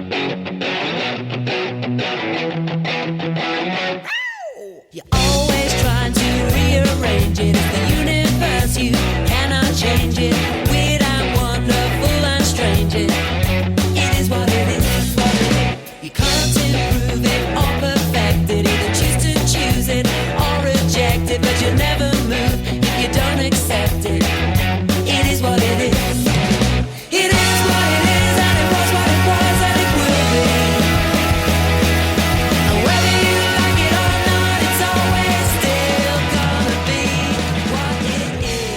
You're always trying to rearrange it. It's the universe, you cannot change it. Weird and wonderful and strange it. It is what it is. You can't improve it or perfect it. Either choose to choose it or reject it. But you'll never move if you don't accept it. It is what it is. It is what it is, and it was what it was, and it will be. And whether you like it or not, it's always still gonna be what it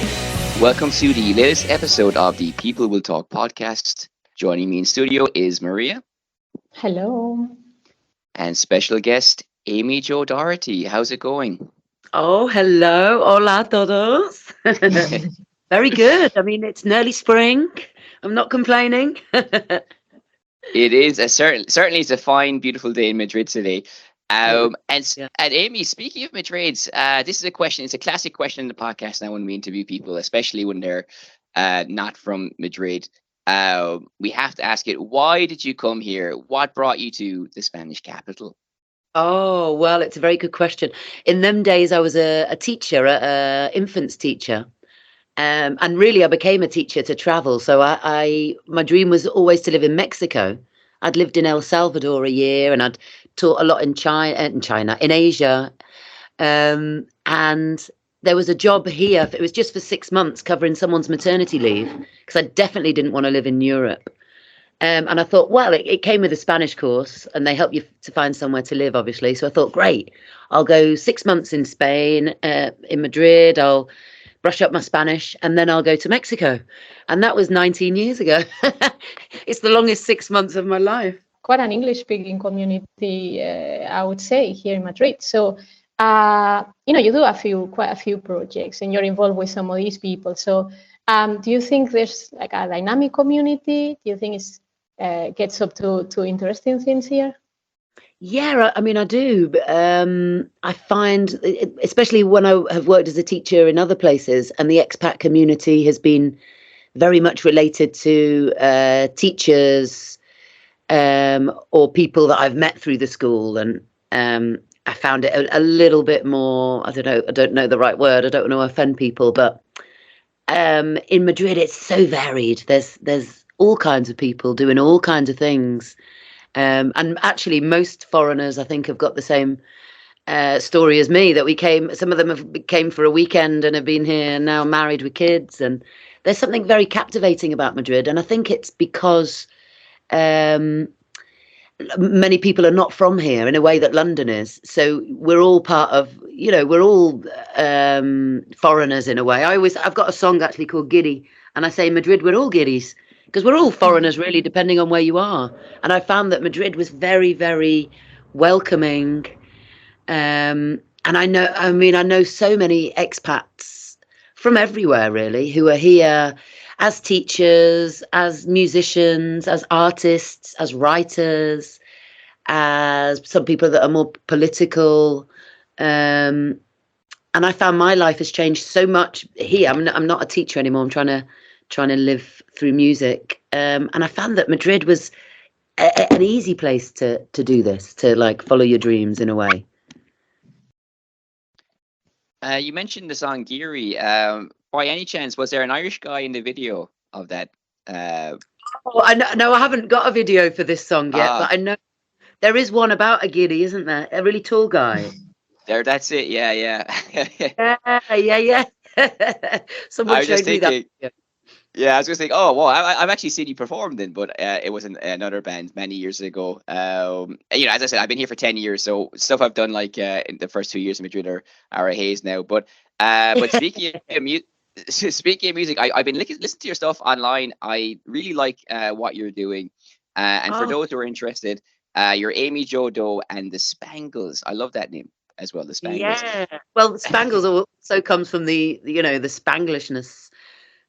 is. Welcome to the latest episode of the People Will Talk podcast. Joining me in studio is Maria Hello. and special guest Amy Jo Doherty. How's it going? Oh, hello. Hola todos. Very good. I mean, it's nearly spring. I'm not complaining. It is certainly it's a fine, beautiful day in Madrid today. Yeah. And Amy, speaking of Madrid, this is a question. It's a classic question in the podcast now when we interview people, especially when they're not from Madrid. We have to ask it. Why did you come here? What brought you to the Spanish capital? Oh, well, it's a very good question. In them days, I was a teacher, a infants teacher. And really, I became a teacher to travel. So my dream was always to live in Mexico. I'd lived in El Salvador a year, and I'd taught a lot in Asia. And there was a job here. It was just for 6 months covering someone's maternity leave, because I definitely didn't want to live in Europe. And I thought, well, it came with a Spanish course, and they help you to find somewhere to live, obviously. So I thought, great, I'll go 6 months in Spain, in Madrid. I'll brush up my Spanish, and then I'll go to Mexico. And that was 19 years ago. It's the longest 6 months of my life. Quite an English-speaking community, I would say, here in Madrid. So, you do quite a few projects, and you're involved with some of these people. So, do you think there's like a dynamic community? Do you think it gets up to interesting things here? Yeah, I mean, I do. I find, especially when I have worked as a teacher in other places, and the expat community has been very much related to teachers or people that I've met through the school. And I found it a little bit more, I don't know the right word. I don't want to offend people, but in Madrid, it's so varied. There's all kinds of people doing all kinds of things. And actually, most foreigners, I think, have got the same story as me, that some of them came for a weekend and have been here now married with kids. And there's something very captivating about Madrid. And I think it's because many people are not from here in a way that London is. So we're all part of, we're all foreigners in a way. I've got a song actually called Guiri, and I say, Madrid, we're all Guiris. Because we're all foreigners, really, depending on where you are. And I found that Madrid was very, very welcoming. And I know so many expats from everywhere, really, who are here as teachers, as musicians, as artists, as writers, as some people that are more political. And I found my life has changed so much here. I'm not a teacher anymore. I'm trying to live through music, and I found that Madrid was an easy place to do this, to like follow your dreams in a way. You mentioned the song Guiri. By any chance, was there an Irish guy in the video of that? Oh, I haven't got a video for this song yet, but I know there is one about a Guiri, isn't there? A really tall guy. That's it. Yeah. Yeah. Someone showed me that. Yeah, I was just thinking, oh, wow, I've actually seen you perform then, but it was in another band many years ago. As I said, I've been here for 10 years, so stuff I've done like in the first 2 years in Madrid are a haze now. But speaking of music, I've been listening to your stuff online. I really like what you're doing. And for those who are interested, you're Amy Jo Do and the Spangles. I love that name as well, the Spangles. Yeah, well, Spangles also comes from the Spanglishness.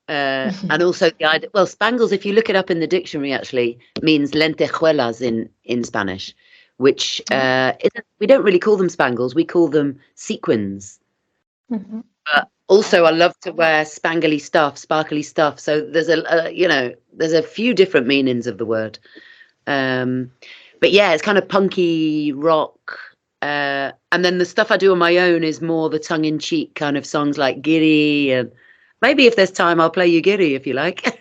And also the idea, well, Spangles, if you look it up in the dictionary, actually means lentejuelas in Spanish, which we don't really call them spangles, we call them sequins. Mm-hmm. But also, I love to wear sparkly stuff. So there's a few different meanings of the word. But yeah, it's kind of punky rock. And then the stuff I do on my own is more the tongue-in-cheek kind of songs like Guiri, and maybe if there's time, I'll play you Guiri if you like.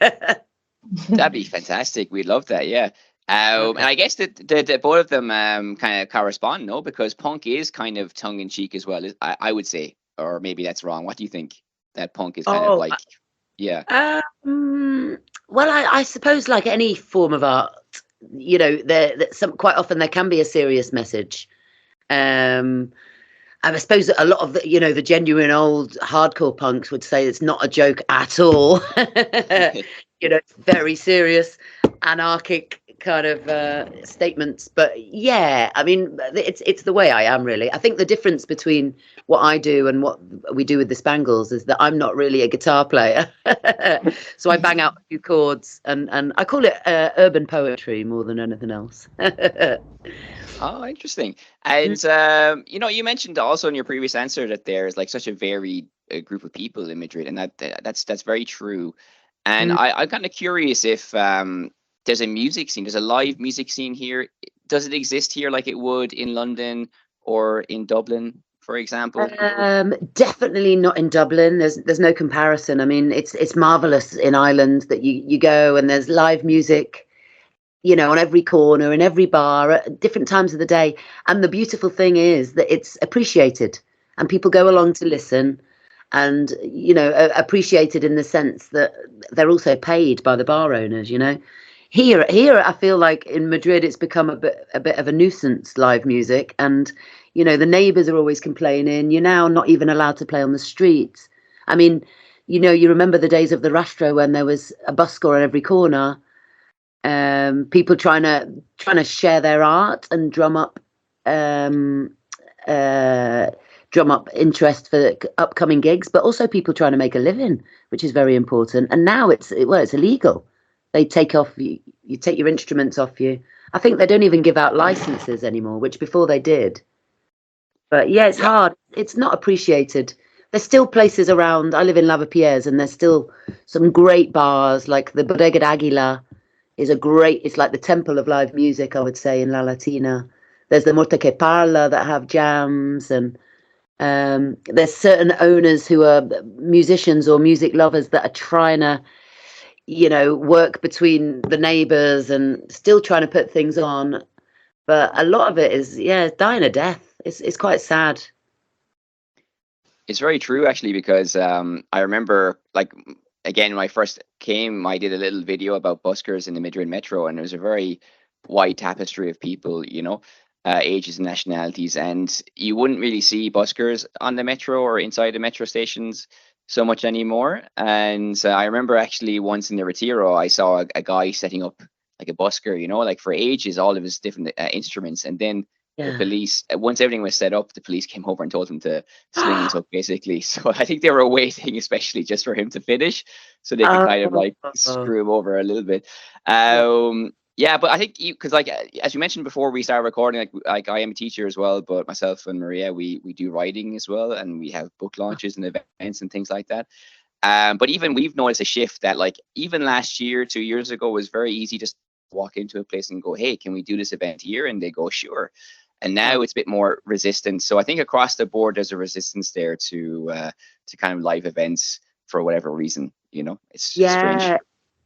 That'd be fantastic. We'd love that. Yeah. And I guess that the both of them kind of correspond, no? Because punk is kind of tongue in cheek as well. I would say, or maybe that's wrong. What do you think? That punk is kind of like, yeah. Well, I suppose like any form of art, you know, quite often there can be a serious message. I suppose a lot of the, you know, the genuine old hardcore punks would say it's not a joke at all. You know, it's very serious, anarchic kind of statements. But yeah, I mean, it's the way I am, really. I think the difference between what I do and what we do with the Spangles is that I'm not really a guitar player. So I bang out a few chords, and I call it urban poetry more than anything else. Oh, interesting. And you know, you mentioned also in your previous answer that there's like such a varied group of people in Madrid, and that's very true. And I'm kind of curious if there's a music scene, there's a live music scene here. Does it exist here like it would in London or in Dublin, for example? Definitely not in Dublin. There's no comparison. I mean, it's marvelous in Ireland that you go and there's live music, you know, on every corner, in every bar, at different times of the day. And the beautiful thing is that it's appreciated and people go along to listen and, you know, appreciated in the sense that they're also paid by the bar owners, you know. Here, I feel like in Madrid, it's become a bit of a nuisance, live music. And, you know, the neighbours are always complaining. You're now not even allowed to play on the streets. I mean, you know, you remember the days of the Rastro when there was a busker on every corner. People trying to share their art and drum up interest for upcoming gigs, but also people trying to make a living, which is very important. And now it's illegal. They take you take your instruments off you. I think they don't even give out licenses anymore, which before they did. But yeah, it's hard. It's not appreciated. There's still places around. I live in Lavapiés, and there's still some great bars, like the Bodega d'Aguila it's like the temple of live music, I would say, in La Latina. There's the Morte que Parla that have jams, and there's certain owners who are musicians or music lovers that are trying to, you know, work between the neighbours and still trying to put things on. But a lot of it is, dying a death. It's quite sad. It's very true, actually, because I remember, like, again, when I first came, I did a little video about buskers in the Madrid Metro, and it was a very wide tapestry of people, you know, ages and nationalities. And you wouldn't really see buskers on the metro or inside the metro stations so much anymore. And I remember actually once in the Retiro, I saw a guy setting up like a busker, you know, like for ages, all of his different instruments. And then the police, once everything was set up, the police came over and told him to sling us up, basically. So I think they were waiting especially just for him to finish so they could kind of like screw him over a little bit. Yeah, but I think because like as you mentioned before we started recording, like I am a teacher as well, but myself and Maria, we do writing as well, and we have book launches and events and things like that. But even we've noticed a shift that like even last year, 2 years ago, was very easy to walk into a place and go, hey, can we do this event here? And they go, sure. And now it's a bit more resistance. So I think across the board, there's a resistance there to kind of live events for whatever reason, you know. It's strange.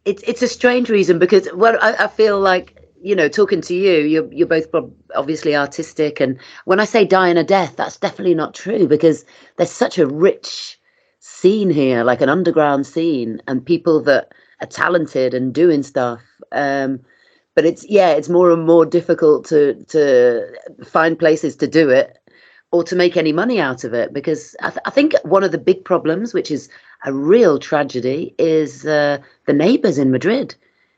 It's a strange reason because, well, I feel like, you know, talking to you, you're both obviously artistic. And when I say dying a death, that's definitely not true because there's such a rich scene here, like an underground scene, and people that are talented and doing stuff. But it's more and more difficult to find places to do it or to make any money out of it, because I think one of the big problems, which is a real tragedy, is the neighbours in Madrid.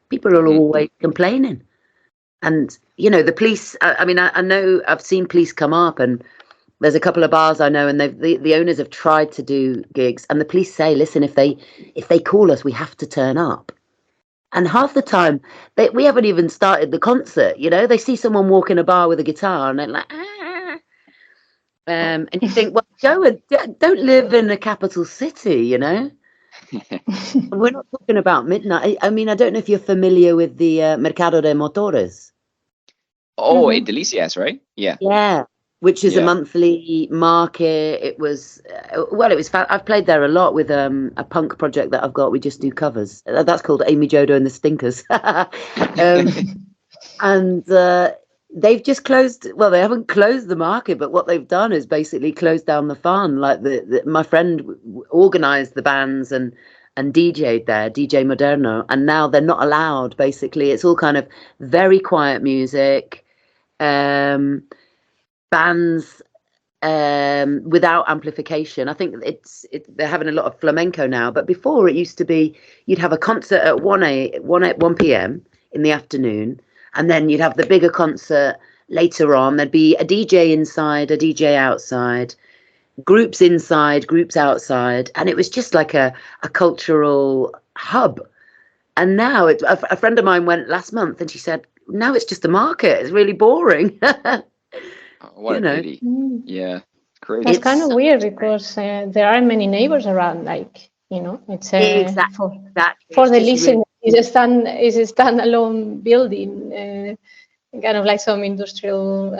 People are always complaining. And, you know, the police, I mean, I know I've seen police come up, and there's a couple of bars I know, and the owners have tried to do gigs, and the police say, listen, if they call us, we have to turn up. And half the time, we haven't even started the concert, you know. They see someone walk in a bar with a guitar, and they're like, and you think, well, don't live in a capital city, you know. We're not talking about midnight. I mean, I don't know if you're familiar with the Mercado de Motores. Oh, in Delicias, right? Yeah. Yeah, which is a Yeah. monthly market. It was I've played there a lot with a punk project that I've got. We just do covers. That's called Amy Jo and the Stinkers. And they've just closed. Well, they haven't closed the market, but what they've done is basically closed down the fun. Like my friend organized the bands and DJ'd there, DJ Moderno, and now they're not allowed. Basically, it's all kind of very quiet music. Bands without amplification. I think they're having a lot of flamenco now, but before it used to be you'd have a concert at 1 p.m. in the afternoon, and then you'd have the bigger concert later on. There'd be a DJ inside, a DJ outside, groups inside, groups outside, and it was just like a cultural hub. And now a friend of mine went last month and she said, now it's just a market. It's really boring. What a pity. Yeah, crazy. It's kind of weird because there aren't many neighbors around. Like, it's exactly. For the listener, it's a standalone building, kind of like some industrial,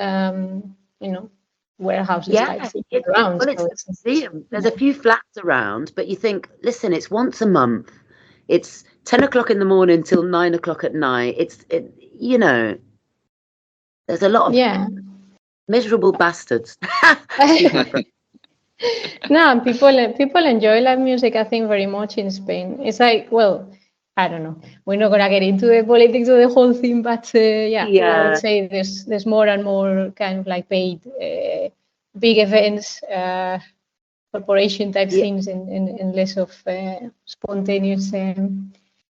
warehouses type thing around. Well, it's a museum. There's a few flats around, but you think, listen, it's once a month. It's 10 o'clock in the morning till 9 o'clock at night. There's a lot of miserable bastards. No, and people enjoy live music, I think, very much in Spain. It's like, well, I don't know. We're not gonna get into the politics of the whole thing, but I would say there's more and more kind of like paid big events, corporation type things, and less of spontaneous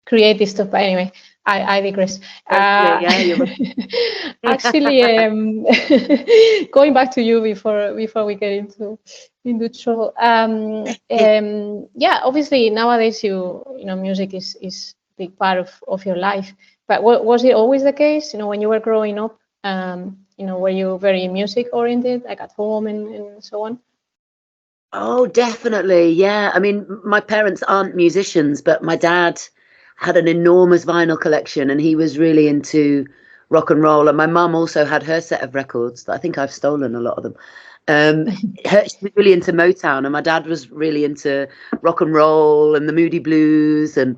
creative stuff. But anyway, I digress. Actually, going back to you before we get into trouble. Obviously nowadays music is a big part of your life. But was it always the case? When you were growing up, were you very music oriented, like at home and so on? Oh, definitely. Yeah. I mean, my parents aren't musicians, but my dad had an enormous vinyl collection and he was really into rock and roll. And my mum also had her set of records. I think I've stolen a lot of them. She was really into Motown, and my dad was really into rock and roll and the Moody Blues. And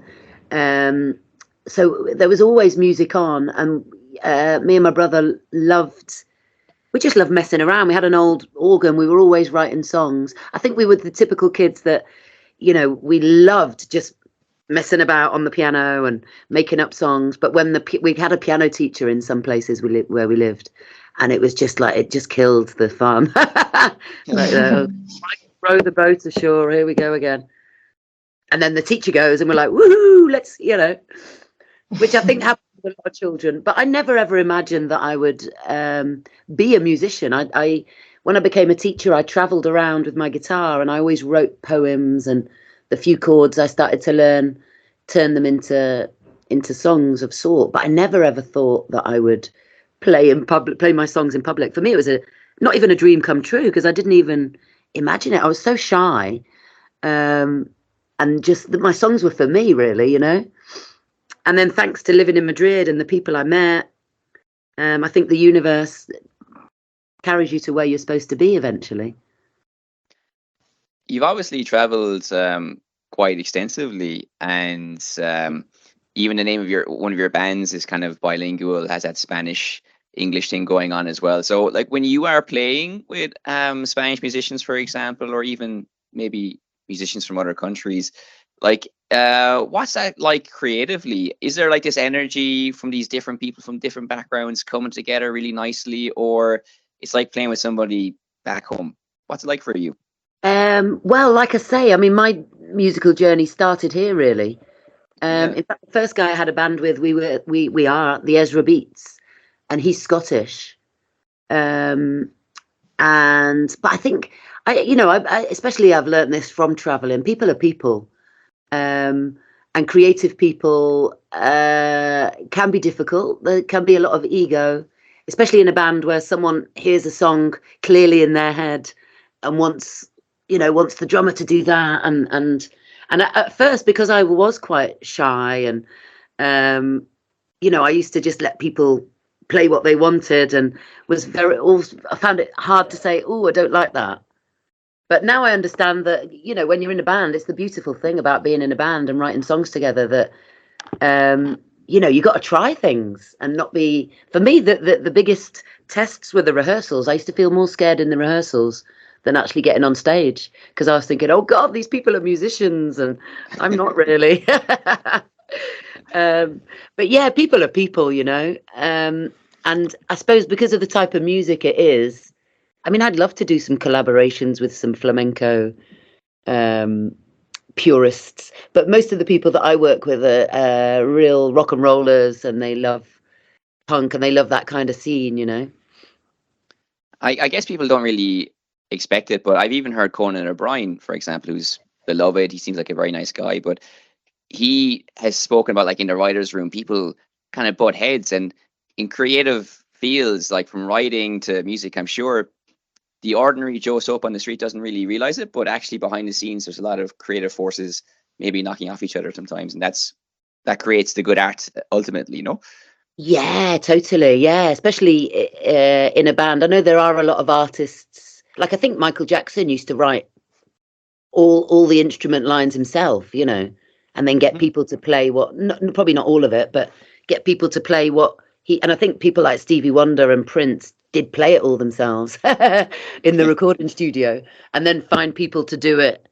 so there was always music on. And me and my brother we just loved messing around. We had an old organ. We were always writing songs. I think we were the typical kids that, we loved just messing about on the piano and making up songs. But when we had a piano teacher in some places where we lived, and it was just like, it just killed the fun. Like, row the boat ashore, here we go again. And then the teacher goes and we're like, woohoo, let's, which I think happens with a lot of children. But I never ever imagined that I would be a musician. When I became a teacher, I traveled around with my guitar and I always wrote poems, and the few chords I started to learn, turn them into songs of sort. But I never ever thought that I would play my songs in public. For me, it was not even a dream come true, because I didn't even imagine it. I was so shy, and just my songs were for me, really, And then thanks to living in Madrid and the people I met, I think the universe carries you to where you're supposed to be eventually. You've obviously traveled quite extensively, and even the name of one of your bands is kind of bilingual, has that Spanish English thing going on as well. So like when you are playing with Spanish musicians, for example, or even maybe musicians from other countries, like what's that like creatively? Is there like this energy from these different people from different backgrounds coming together really nicely, or it's like playing with somebody back home? What's it like for you? Well, like I say, I mean, my musical journey started here, really. In fact, the first guy I had a band with, we are the Ezra Beats, and he's Scottish. But I think I especially I've learned this from traveling. People are people, and creative people can be difficult. There can be a lot of ego, especially in a band where someone hears a song clearly in their head and wants the drummer to do that. And at first, because I was quite shy and, I used to just let people play what they wanted, and was very. Also, I found it hard to say, "Oh, I don't like that." But now I understand that, you know, when you're in a band, it's the beautiful thing about being in a band and writing songs together that, you know, you got to try things and not be. For me, the biggest tests were the rehearsals. I used to feel more scared in the rehearsals than actually getting on stage, because I was thinking, oh God, these people are musicians and I'm not really. But yeah, people are people, you know. And I suppose because of the type of music it is, I mean, I'd love to do some collaborations with some flamenco purists, but most of the people that I work with are real rock and rollers, and they love punk and they love that kind of scene, you know. I guess people don't really expect it, but I've even heard Conan O'Brien, for example, who's beloved. He seems like a very nice guy, but he has spoken about, like, in the writer's room, people kind of butt heads, and in creative fields, like from writing to music, I'm sure the ordinary Joe Soap on the street doesn't really realize it, but actually behind the scenes, there's a lot of creative forces maybe knocking off each other sometimes, and that creates the good art ultimately, you know? Yeah, totally. Yeah, especially in a band. I know there are a lot of artists. Like, I think Michael Jackson used to write all the instrument lines himself, you know, and then get people to play probably not all of it, but get people to play what he. And I think people like Stevie Wonder and Prince did play it all themselves in the recording studio, and then find people to do it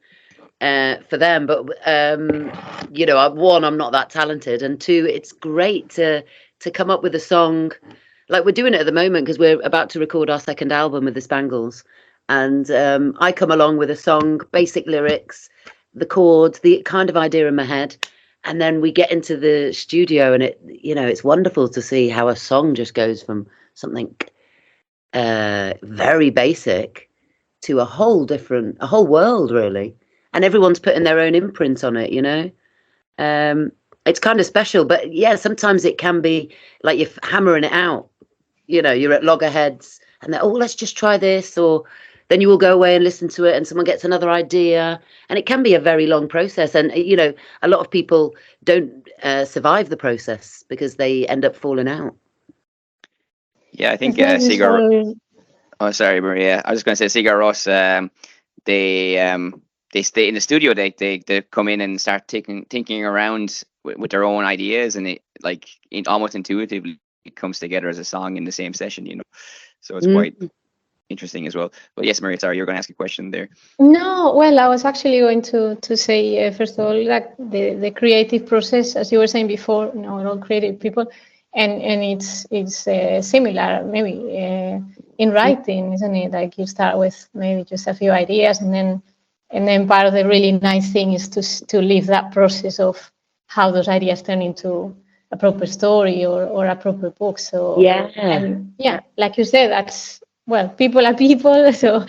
for them. But you know, one, I'm not that talented, and two, it's great to come up with a song. Like, we're doing it at the moment because we're about to record our second album with the Spangles, and I come along with a song, basic lyrics, the chords, the kind of idea in my head, and then we get into the studio, and it, you know, it's wonderful to see how a song just goes from something very basic to a whole world, really, and everyone's putting their own imprint on it, you know. It's kind of special, but yeah, sometimes it can be like you're hammering it out, you know, you're at loggerheads and they're, oh, let's just try this, or then you will go away and listen to it and someone gets another idea, and it can be a very long process. And, you know, a lot of people don't survive the process because they end up falling out. Yeah, I think Sigur. Oh, sorry, Maria. I was just going to say Sigur Rós. They stay in the studio. They come in and start thinking around with their own ideas, and it, like, almost intuitively, it comes together as a song in the same session. You know, so it's quite interesting as well. But yes, Maria, sorry, you're going to ask a question there. No, well, I was actually going to say first of all, like, the creative process, as you were saying before. You know, we're all creative people. And it's similar, maybe in writing, isn't it? Like, you start with maybe just a few ideas, and then part of the really nice thing is to live that process of how those ideas turn into a proper story or a proper book. So yeah, like you said, that's, well, people are people, so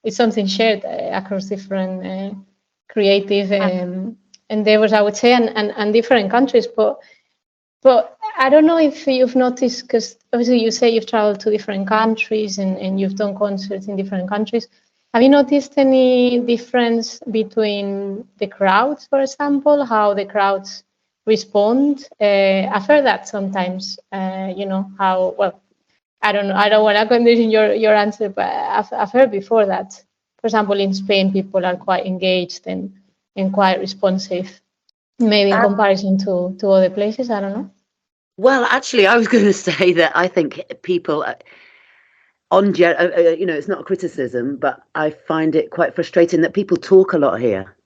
it's something shared across different creative endeavors, I would say, and different countries. But I don't know if you've noticed, because obviously you say you've traveled to different countries and you've done concerts in different countries. Have you noticed any difference between the crowds, for example, how the crowds respond? I've heard that sometimes, you know, how, well, I don't know, I don't want to condition your answer, but I've heard before that, for example, in Spain, people are quite engaged and quite responsive, maybe in comparison to other places. I don't know. Well, actually, I was going to say that I think people, you know, it's not a criticism, but I find it quite frustrating that people talk a lot here.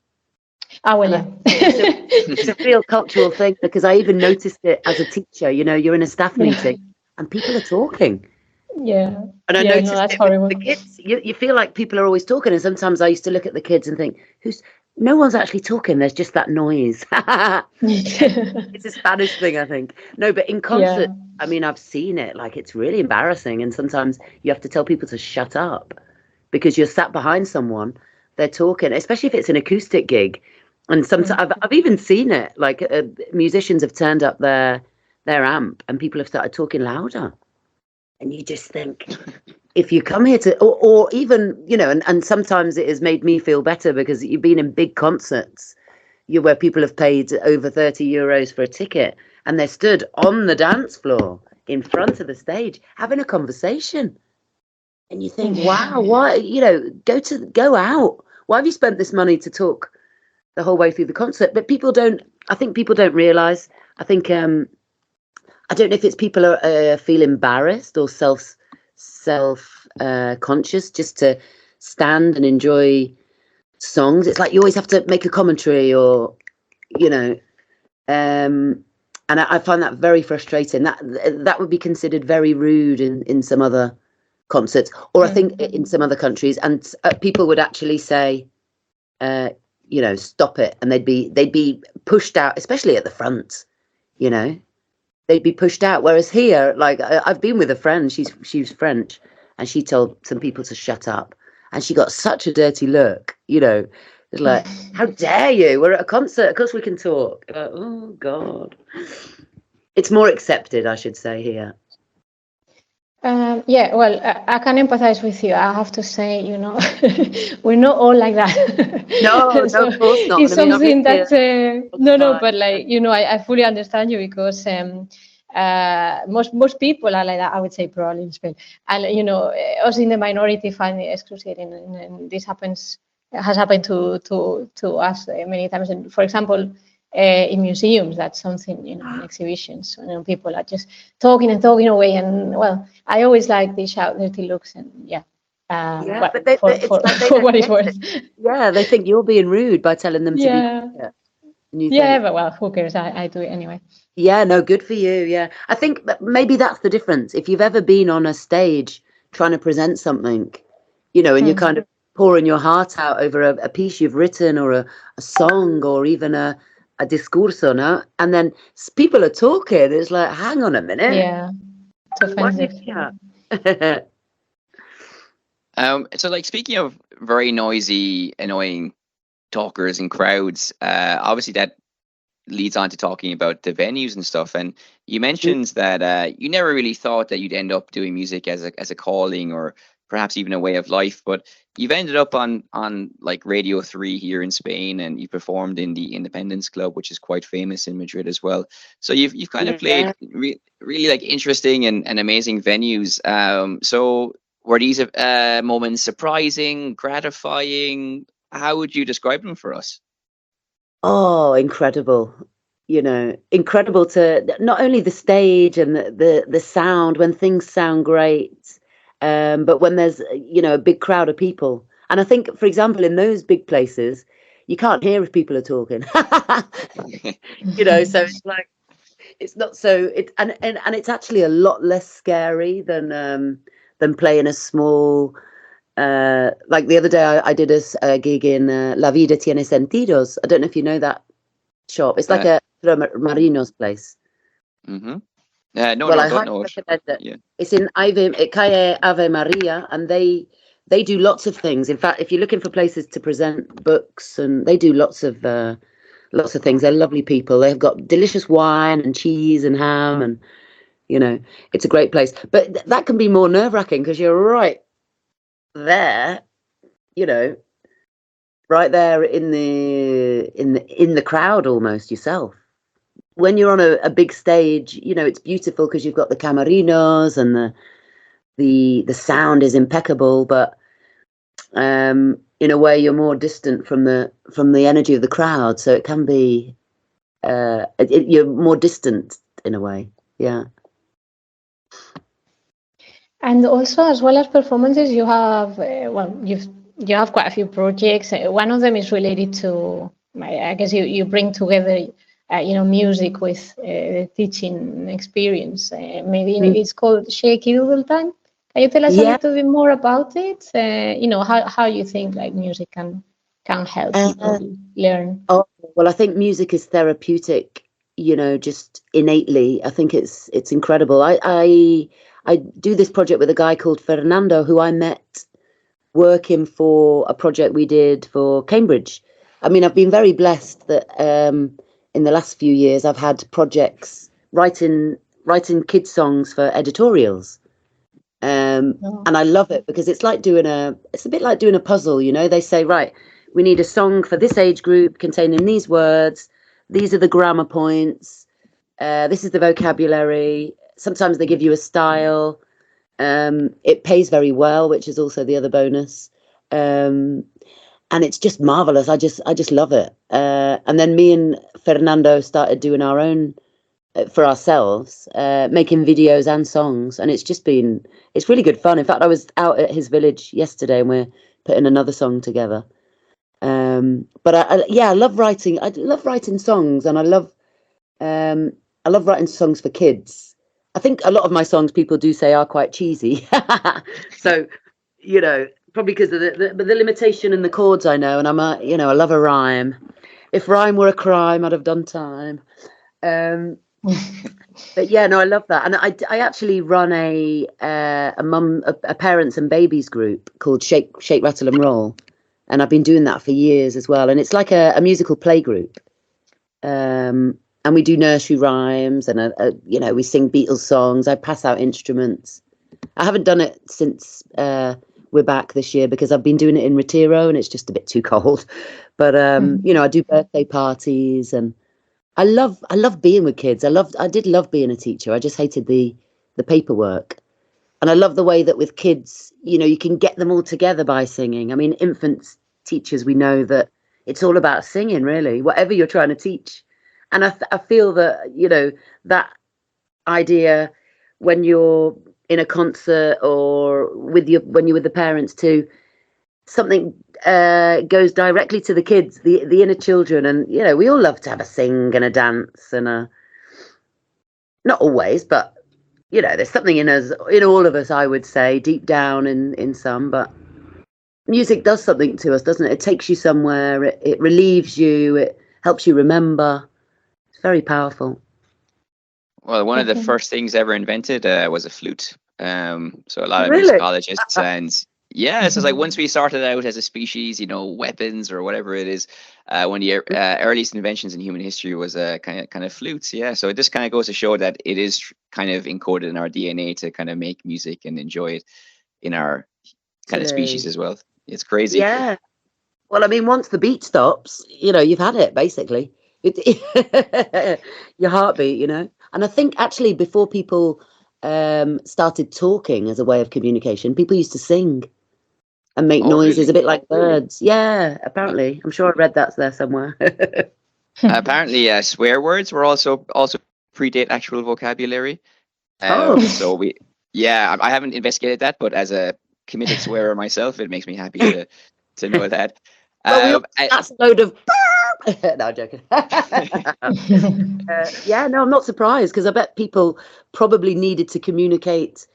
Oh, well, yeah. It's a real cultural thing, because I even noticed it as a teacher. You know, you're in a staff meeting and people are talking. Yeah. And I noticed that's horrible. the kids, you feel like people are always talking. And sometimes I used to look at the kids and think, no one's actually talking. There's just that noise. It's a Spanish thing, I think. No, but in concert, I mean, I've seen it. Like, it's really embarrassing. And sometimes you have to tell people to shut up because you're sat behind someone. They're talking, especially if it's an acoustic gig. And sometimes I've even seen it. Like, musicians have turned up their amp and people have started talking louder. And you just think, if you come here to, or even, you know, and sometimes it has made me feel better because you've been in big concerts where people have paid over €30 for a ticket, and they're stood on the dance floor in front of the stage having a conversation. And you think, wow, why, go out. Why have you spent this money to talk the whole way through the concert? But I think people don't realize. I think, I don't know if it's people feel embarrassed or self-conscious just to stand and enjoy songs. It's like you always have to make a commentary or, and I find that very frustrating. That would be considered very rude in some other concerts, or I think in some other countries, and people would actually say, stop it, and they'd be pushed out, especially at the front. They'd be pushed out. Whereas here, like I've been with a friend, she's French, and she told some people to shut up, and she got such a dirty look. It's like, how dare you? We're at a concert. Of course we can talk. Like, oh God, it's more accepted, I should say, here. Yeah, well, I can empathize with you. I have to say, we're not all like that. No, So of course not. it's something that but like, I fully understand you because most people are like that. I would say probably in Spain, and us in the minority find it excruciating, and this has happened to us many times. And for example, in museums, that's something, in exhibitions, people are just talking away, and well, I always like the shout dirty looks, and but they for what it's worth. Yeah, they think you're being rude by telling them to be quiet. But well, who cares? I do it anyway. Yeah, no, good for you. Yeah, I think maybe that's the difference. If you've ever been on a stage trying to present something, and you're kind of pouring your heart out over a piece you've written, or a song, or even a discurso, no? And then people are talking. It's like, hang on a minute. Yeah, it's offensive. So, like, speaking of very noisy, annoying talkers and crowds, obviously that leads on to talking about the venues and stuff. And you mentioned that you never really thought that you'd end up doing music as a calling, or perhaps even a way of life, but you've ended up on like Radio 3 here in Spain, and you performed in the Independence Club, which is quite famous in Madrid as well. So you've kind of played really like interesting and amazing venues. So were these moments surprising, gratifying? How would you describe them for us? Oh, incredible. Incredible to not only the stage and the sound, when things sound great, but when there's, a big crowd of people. And I think, for example, in those big places, you can't hear if people are talking. So it's like, it's not so, and it's actually a lot less scary than playing a small, like the other day I did a gig in La Vida Tiene Sentidos. I don't know if you know that shop. It's like a Marino's place. Mm-hmm. I don't recommend it. Yeah. It's in Calle Ave Maria, and they do lots of things. In fact, if you're looking for places to present books, and they do lots of things. They're lovely people. They've got delicious wine and cheese and ham, and it's a great place. But that can be more nerve-wracking because you're right there, right there in the crowd almost yourself. When you're on a big stage, it's beautiful because you've got the camarinos and the sound is impeccable, but in a way you're more distant from the energy of the crowd, so it can be you're more distant in a way. Yeah. And also, as well as performances, you have you have quite a few projects. One of them is related to, I guess you bring together music with teaching experience. Maybe it's called Shakey Doodle Time. Can you tell us a little bit more about it? How you think like music can help people learn? Oh, well, I think music is therapeutic, just innately. I think it's incredible. I do this project with a guy called Fernando, who I met working for a project we did for Cambridge. I mean, I've been very blessed that in the last few years I've had projects writing kids songs for editorials. And I love it because it's a bit like doing a puzzle, They say, right, we need a song for this age group containing these words. These are the grammar points. This is the vocabulary. Sometimes they give you a style. It pays very well, which is also the other bonus. And it's just marvelous. I just love it. And then me and Fernando started doing our own for ourselves, making videos and songs, and it's really good fun. In fact, I was out at his village yesterday, and we're putting another song together. But I love writing. I love writing songs, and I love writing songs for kids. I think a lot of my songs people do say are quite cheesy. So, probably because of the limitation in the chords I know, and I love a rhyme. If rhyme were a crime, I'd have done time. But yeah, no, I love that. And I actually run a parents and babies group called Shake, Rattle and Roll. And I've been doing that for years as well. And it's like a musical play group. And we do nursery rhymes, and we sing Beatles songs. I pass out instruments. I haven't done it since we're back this year because I've been doing it in Retiro and it's just a bit too cold. But I do birthday parties, and I love being with kids. I did love being a teacher. I just hated the paperwork. And I love the way that with kids, you can get them all together by singing. I mean, infants teachers, we know that it's all about singing, really, whatever you're trying to teach. And I feel that, that idea when you're in a concert or when you're with the parents too, something goes directly to the kids, the inner children. And, we all love to have a sing and a dance and not always, but, there's something in all of us, I would say, deep down in some, but music does something to us, doesn't it? It takes you somewhere, it relieves you, it helps you remember. It's very powerful. Well, one of the first things ever invented was a flute. So a lot of musicologists and so it's like once we started out as a species, weapons or whatever it is, one of the earliest inventions in human history was kind of flutes. Yeah, so it just kind of goes to show that it is kind of encoded in our DNA to kind of make music and enjoy it in our kind of species as well. It's crazy. Yeah. Well, I mean, once the beat stops, you've had it basically. Your heartbeat, And I think actually before people started talking as a way of communication, people used to sing and make noises, really? A bit like birds. Yeah, apparently. I'm sure I read that's there somewhere. Apparently, swear words were also predate actual vocabulary. So I haven't investigated that, but as a comedic swearer myself, it makes me happy to know that. That's a load of... No, I'm joking. No, I'm not surprised because I bet people probably needed to communicate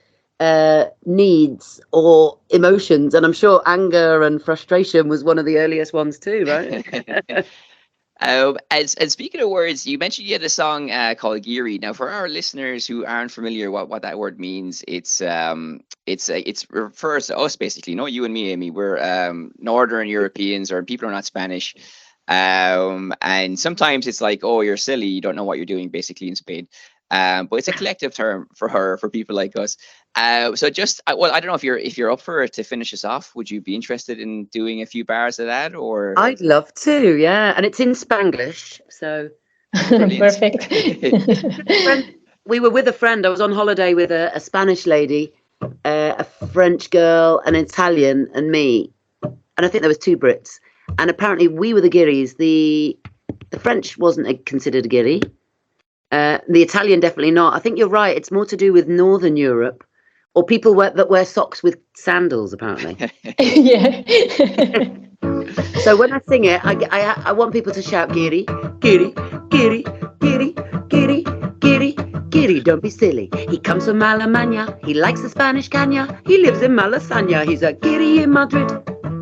needs or emotions, and I'm sure anger and frustration was one of the earliest ones too, right? And speaking of words, you mentioned you had a song called Guiri. Now, for our listeners who aren't familiar what that word means, it refers to us basically. You and me, Amy, we're Northern Europeans, or people who are not Spanish. And sometimes it's like, oh, you're silly, you don't know what you're doing basically in Spain. But it's a collective term for people like us. So just, I don't know if you're up for it to finish us off. Would you be interested in doing a few bars of that? Or I'd love to, yeah. And it's in Spanglish, so perfect. We were with a friend. I was on holiday with a Spanish lady, a French girl, an Italian, and me. And I think there was 2 Brits. And apparently we were the Guiris. The French wasn't considered a Guiri. The Italian definitely not. I think you're right. It's more to do with Northern Europe, or people that wear socks with sandals, apparently. Yeah. So when I sing it, I want people to shout Guiri, Guiri, Guiri, Guiri, Guiri, Guiri, Guiri. Don't be silly. He comes from Alemania. He likes the Spanish caña. He lives in Malasaña. He's a Guiri in Madrid.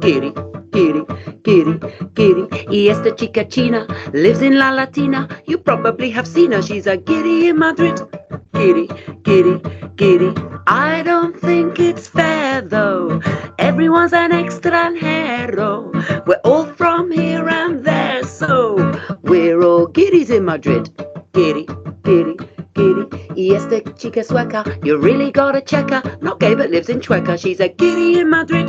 Guiri, Guiri, Guiri, Guiri. Y esta chica china lives in La Latina. You probably have seen her. She's a Guiri in Madrid. Guiri, Guiri, Guiri. I don't think it's fair though. Everyone's an extranjero. We're all from here and there, so we're all Guiris in Madrid. Guiri, Guiri, Guiri. Y esta chica sueca, you really gotta check her. Not gay but lives in Chueca. She's a Guiri in Madrid.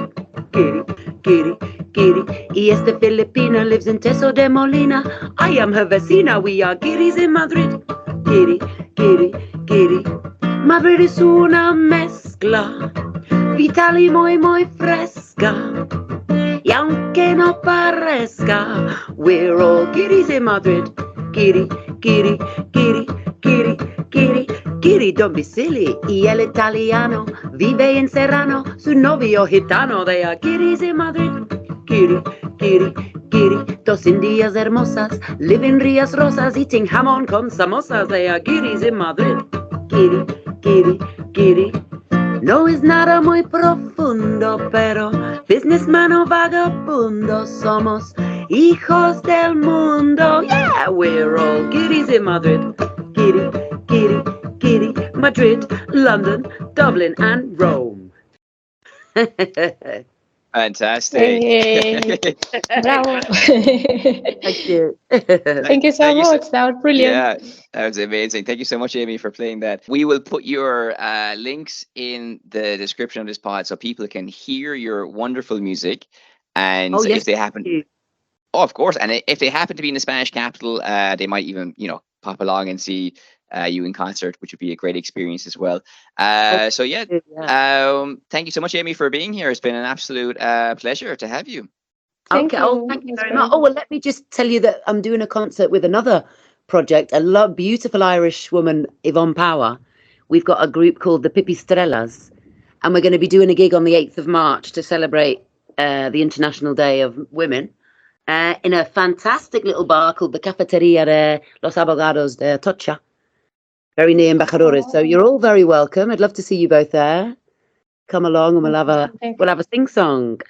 Guiri, Guiri, Guiri. Y esta Filipina lives in Teso de Molina. I am her vecina. We are Guiris in Madrid. Guiri, Guiri, Guiri. Madrid es una mezcla vital y muy fresca. Y aunque no parezca, we're all guiris in Madrid. Guiri, Guiri, Guiri, Guiri, Guiri, Guiri, don't be silly. Y el italiano vive en Serrano, su novio gitano. They are guiris in Madrid. Guiri, Guiri, Guiri, dos indias hermosas, live in Rías Rosas, eating jamón con samosas. They are guiris in Madrid. Guiri, Guiri, Guiri. No es nada muy profundo, pero businessman o vagabundo, somos hijos del mundo. Yeah, we're all guiris in Madrid. Guiri, Guiri, Guiri, Madrid, London, Dublin and Rome. Fantastic. Hey, bravo. Thank you. Thank you so Thank you so- much. That was brilliant. Yeah, that was amazing. Thank you so much, Amy, for playing that. We will put your links in the description of this pod so people can hear your wonderful music. And Oh, yes, if they happen, thank you. oh, of course, and if they happen to be in the Spanish capital, they might even, pop along and see you in concert, which would be a great experience as well. So yeah, thank you so much, Amy, for being here. It's been an absolute pleasure to have you. Thank Okay. you. Oh, thank you That's very great. much. Oh, well, let me just tell you that I'm doing a concert with another project, a beautiful Irish woman, Yvonne Power. We've got a group called the Pipistrellas, and we're going to be doing a gig on the 8th of March to celebrate the International Day of Women in a fantastic little bar called the Cafeteria de los Abogados de Atocha, very near Embajadores. So you're all very welcome. I'd love to see you both there. Come along and we'll have a sing-song.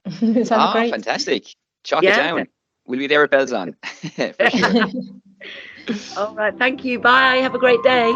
Sounds great. Fantastic. Chalk it Yeah. down. We'll be there with bells on. For sure. All right. Thank you. Bye. Have a great day.